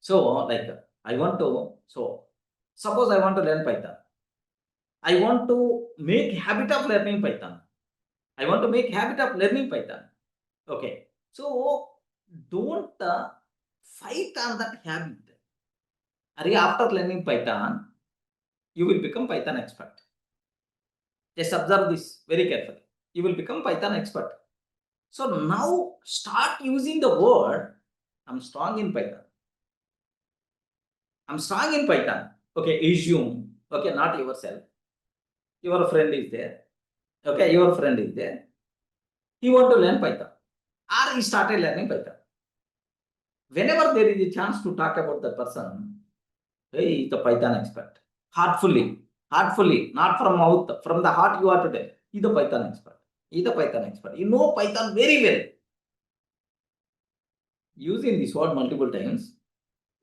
So like I want to, suppose I want to learn Python. I want to make habit of learning Python. I want to make habit of learning Python. Okay. So don't fight on that habit. After learning Python, you will become Python expert. Just observe this very carefully. You will become Python expert. So now start using the word, I'm strong in Python. I'm strong in Python. Okay, assume. Okay, not yourself. Your friend is there. Okay, your friend is there. He want to learn Python. Or he started learning Python. Whenever there is a chance to talk about that person, hey, he is the Python expert. Heartfully, not from mouth, from the heart you are today. He is the Python expert. He is the Python expert. You know Python very well. Using this word multiple times,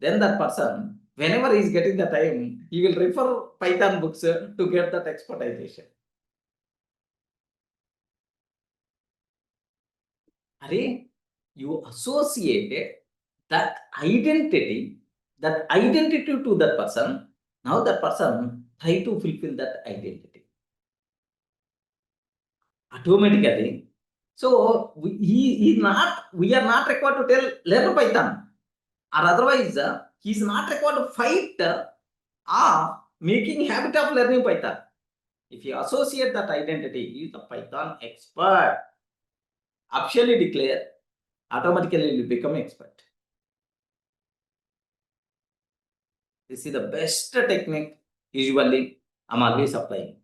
then that person, whenever he is getting the time, he will refer Python books to get that expertization. You associated that identity to that person. Now that person try to fulfill that identity automatically. So we are not required to tell learn Python, or otherwise he is not required to fight making habit of learning Python. If you associate that identity, he is the Python expert. Officially declare, automatically you become expert. This is the best technique usually I'm always applying.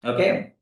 Okay.